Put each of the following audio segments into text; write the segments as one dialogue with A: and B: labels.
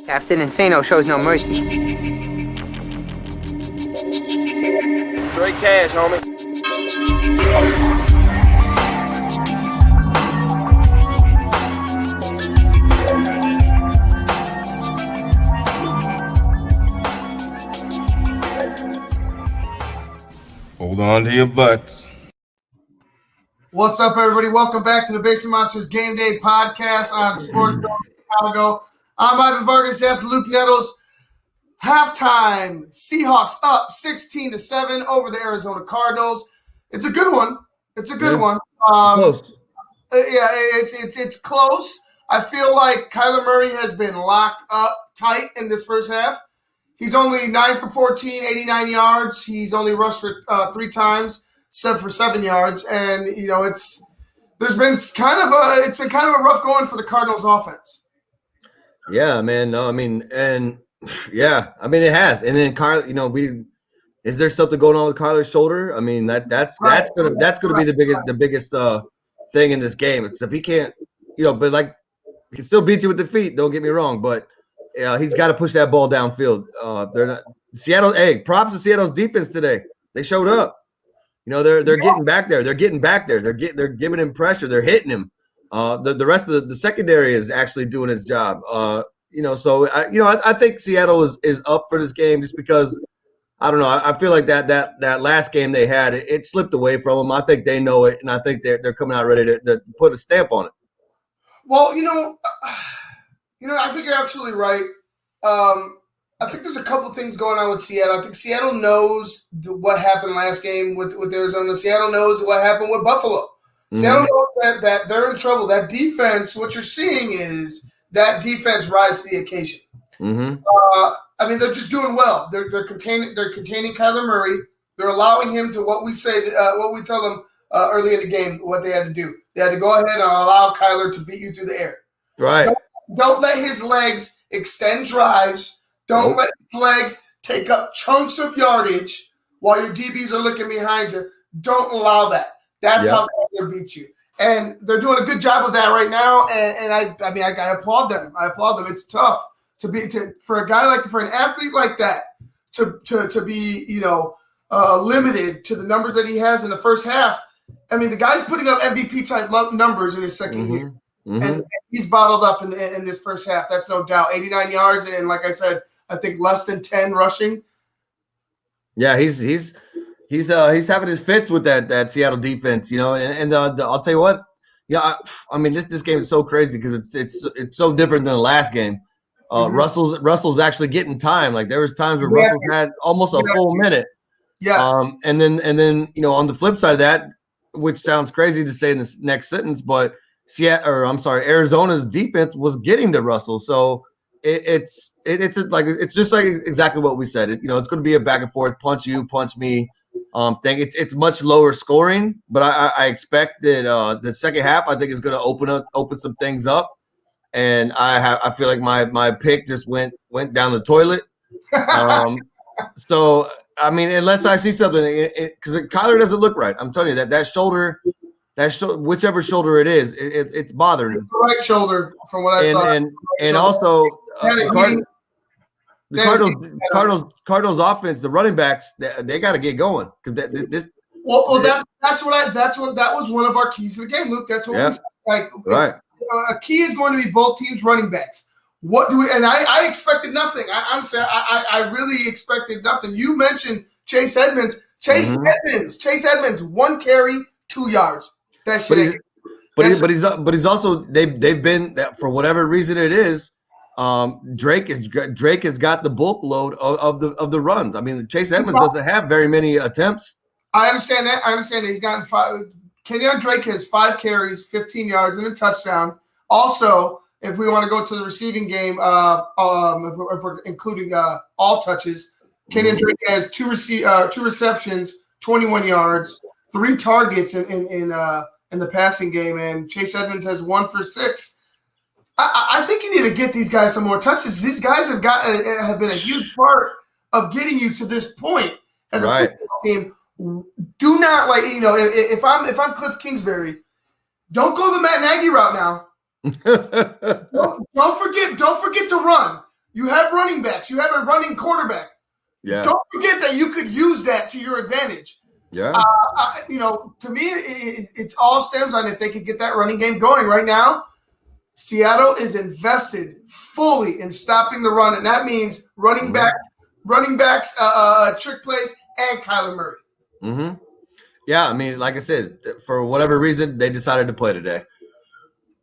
A: Captain Insano shows no mercy.
B: Straight cash, homie.
C: Hold on to your butts.
D: What's up, everybody? Welcome back to the Basement Monsters Game Day podcast on Sports Zone Chicago. I'm Ivan Vargas. That's Luke Nettles. Halftime, Seahawks up 16-7 over the Arizona Cardinals. It's a good one. It's a good one.
C: Close.
D: Yeah, it's close. I feel like Kyler Murray has been locked up tight in this first half. He's only 9 for 14, 89 yards. He's only rushed for 3 times, 7 for 7 yards, and it's been kind of a rough going for the Cardinals offense.
E: Yeah, man. No, I mean, it has. And then Kyler, is there something going on with Kyler's shoulder? I mean, that's gonna be the biggest thing in this game. Except he can't, but like he can still beat you with the feet. Don't get me wrong, but he's got to push that ball downfield. They're not Seattle. Hey, props to Seattle's defense today. They showed up. They're getting back there. They're giving him pressure. They're hitting him. The rest of the secondary is actually doing its job. So I think Seattle is up for this game just because I don't know. I feel like that last game they had it slipped away from them. I think they know it, and I think they're coming out ready to put a stamp on it.
D: Well, I think you're absolutely right. I think there's a couple things going on with Seattle. I think Seattle knows what happened last game with Arizona. Seattle knows what happened with Buffalo. Mm-hmm. Seattle knows that they're in trouble. That defense, what you're seeing is that defense rise to the occasion. Mm-hmm. They're just doing well. They're containing Kyler Murray. They're allowing him to what we tell them early in the game what they had to do. They had to go ahead and allow Kyler to beat you through the air.
E: Right.
D: Don't let his legs extend drives. Don't let his legs take up chunks of yardage while your DBs are looking behind you. Don't allow that. That's how Kyler beats you. And they're doing a good job of that right now. And I applaud them. It's tough for an athlete like that to be limited to the numbers that he has in the first half. I mean, the guy's putting up MVP type numbers in his second year. Mm-hmm. And he's bottled up in this first half. That's no doubt. 89 yards, and like I said, I think less than 10 rushing.
E: Yeah, he's having his fits with that Seattle defense, and I'll tell you what, this game is so crazy because it's so different than the last game. Mm-hmm. Russell's actually getting time. Like there was times where Russell had almost a full minute.
D: Yes.
E: And then on the flip side of that, which sounds crazy to say in this next sentence, but Arizona's defense was getting to Russell. So it's just like exactly what we said. It's going to be a back and forth, punch you, punch me thing. It's much lower scoring, but I expect that the second half I think is going to open some things up, and I feel like my pick just went down the toilet. So I mean, unless I see something, because Kyler doesn't look right. I'm telling you that shoulder. Whichever shoulder it is, it's bothering him.
D: The right shoulder, from what I saw.
E: And also, the Cardinals offense, the running backs, they got to get going because that was one of our keys to the game, Luke. That's what we said. Right. A key is going to be both teams' running backs. What do we? And I expected nothing. I really expected nothing. You mentioned Chase Edmonds. Chase Edmonds, 1 carry, 2 yards. That shit. But he's also they've been, for whatever reason it is. Drake has got the bulk load of the runs. I mean, Chase Edmonds doesn't have very many attempts.
D: I understand that. He's gotten 5. Kenyon Drake has 5 carries, 15 yards, and a touchdown. Also, if we want to go to the receiving game, if we're including all touches, Kenyon Drake has 2 receptions, 21 yards, 3 targets in the passing game, and Chase Edmonds has 1 for 6. I think you need to get these guys some more touches. These guys have been a huge part of getting you to this point as a football team. Do not if I'm Cliff Kingsbury, don't go the Matt Nagy route now. don't forget to run. You have running backs. You have a running quarterback.
E: Yeah.
D: Don't forget that you could use that to your advantage.
E: Yeah.
D: To me, it all stems on if they could get that running game going. Right now, Seattle is invested fully in stopping the run, and that means running backs, trick plays, and Kyler Murray.
E: Mm-hmm. Yeah, I mean, like I said, for whatever reason, they decided to play today.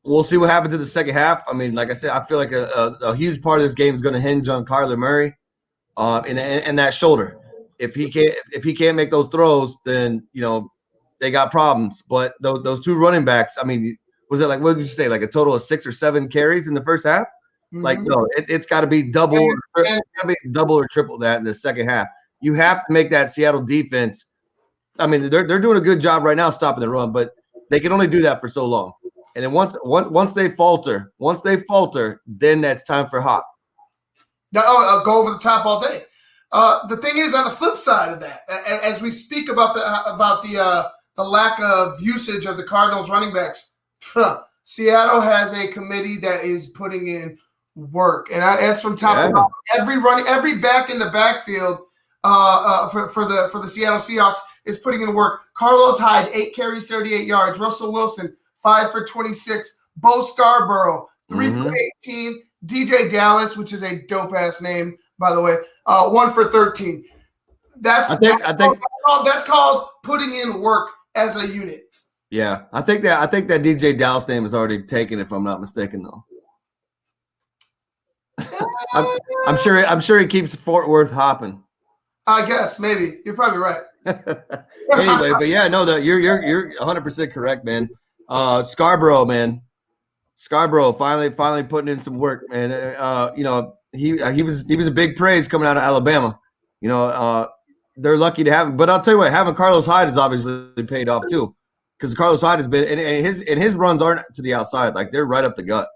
E: We'll see what happens in the second half. I mean, like I said, I feel like a huge part of this game is going to hinge on Kyler Murray, and that shoulder. If he can't make those throws, then they got problems. But those two running backs, I mean, was it like, what did you say, like a total of 6 or 7 carries in the first half? Mm-hmm. Like, no, it's got to be double or triple that in the second half. You have to make that Seattle defense. I mean, they're doing a good job right now stopping the run, but they can only do that for so long. And then once they falter, then that's time for Hawk.
D: I'll go over the top all day. The thing is, on the flip side of that, as we speak about the lack of usage of the Cardinals running backs, Seattle has a committee that is putting in work, and that's from top to bottom. Every back in the backfield for the Seattle Seahawks is putting in work. Carlos Hyde, 8 carries, 38 yards. Russell Wilson, 5 for 26. Bo Scarborough, 3 for 18. DJ Dallas, which is a dope-ass name, by the way, 1 for 13. That's called putting in work as a unit.
E: Yeah, I think that DJ Dallas name is already taken, if I'm not mistaken, though. I'm sure he keeps Fort Worth hopping.
D: I guess maybe you're probably right.
E: Anyway, but yeah, no, you're 100% correct, man. Scarborough, man. Scarborough finally putting in some work, man. He was a big praise coming out of Alabama. They're lucky to have him. But I'll tell you what, having Carlos Hyde has obviously paid off too, because Carlos Hyde has been and his runs aren't to the outside, like they're right up the gut.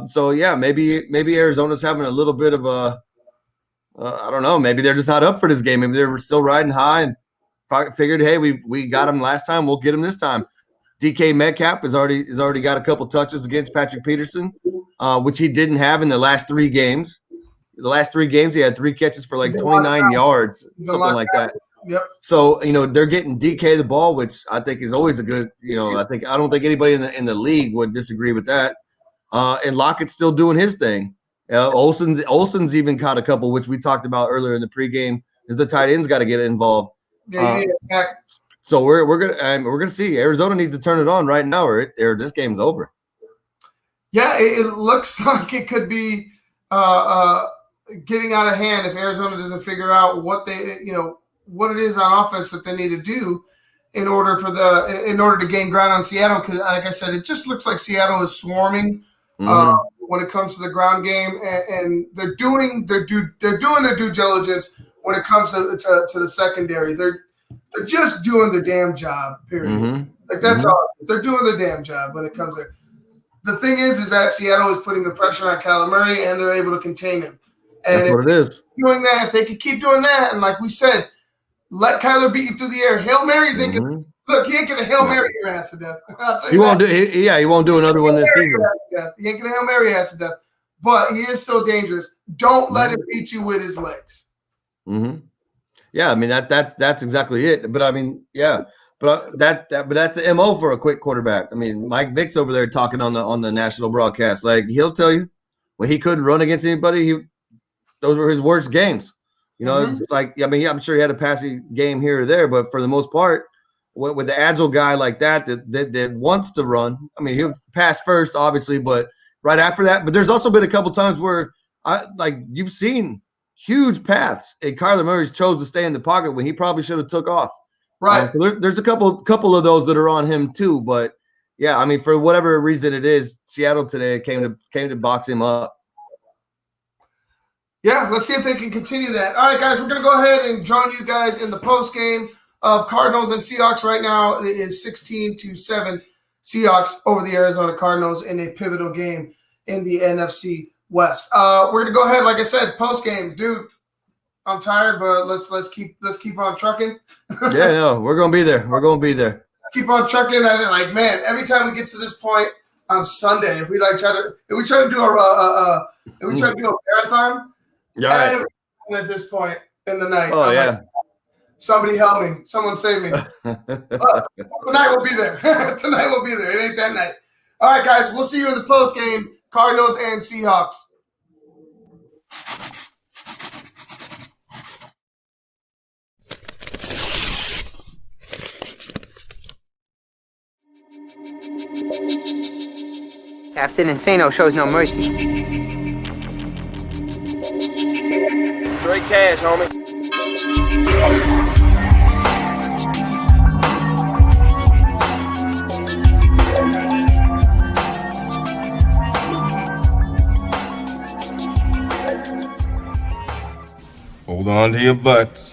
E: So yeah, maybe Arizona's having a little bit of a I don't know. Maybe they're just not up for this game. Maybe they were still riding high and figured, hey, we got him last time, we'll get him this time. DK Metcalf has already got a couple touches against Patrick Peterson, which he didn't have in the last 3 games. The last 3 games, he had 3 catches for like 29 yards, something like that.
D: Yep.
E: So they're getting DK the ball, which I think is always a good. I don't think anybody in the league would disagree with that. And Lockett's still doing his thing. Olsen's even caught a couple, which we talked about earlier in the pregame. Is the tight end's got to get involved?
D: Yeah,
E: so we're gonna see. Arizona needs to turn it on right now, or this game's over.
D: Yeah, it looks like it could be getting out of hand if Arizona doesn't figure out what it is on offense that they need to do in order to gain ground on Seattle. Because, like I said, it just looks like Seattle is swarming when it comes to the ground game, and they're doing their due diligence when it comes to the secondary. They're just doing their damn job, period. Like that's all. They're doing their damn job when it comes to. The thing is that Seattle is putting the pressure on Kyler Murray, and they're able to contain him. And
E: that's what it is.
D: Doing that, if they could keep doing that, and like we said, let Kyler beat you through the air. Hail Marys ain't gonna look. He ain't gonna Hail Mary your ass to death.
E: He won't do. He won't do another one this season.
D: He ain't gonna Hail Mary your ass to death. But he is still dangerous. Don't let him beat you with his legs.
E: Yeah, I mean that's exactly it. But I mean, yeah, but that's the MO for a quick quarterback. I mean, Mike Vick's over there talking on the national broadcast. Like he'll tell you when he couldn't run against anybody, those were his worst games. It's like, I mean, I'm sure he had a passing game here or there, but for the most part, with the agile guy like that wants to run, I mean, he'll pass first, obviously, but right after that. But there's also been a couple times where you've seen huge paths, and Kyler Murray's chose to stay in the pocket when he probably should have took off.
D: Right.
E: There's a couple of those that are on him too, but yeah, I mean, for whatever reason it is, Seattle today came to box him up.
D: Yeah, let's see if they can continue that. All right, guys, we're going to go ahead and join you guys in the post game of Cardinals and Seahawks. Right now it is 16-7 Seahawks over the Arizona Cardinals in a pivotal game in the NFC West. We're going to go ahead, like I said, post game, dude. I'm tired, but let's keep on trucking.
E: Yeah, no, we're going to be there. We're going to be there.
D: Keep on trucking. And every time we get to this point on Sunday, if we try to do and we tried to do a marathon.
E: Yeah. Right.
D: Everyone at this point in the night.
E: Oh,
D: I'm
E: yeah.
D: like, somebody help me. Someone save me. Tonight we'll be there. Tonight we'll be there. It ain't that night. All right, guys. We'll see you in the post game. Cardinals and Seahawks.
A: Captain Insano shows no mercy.
B: Straight cash, homie.
C: Hold on to your butts.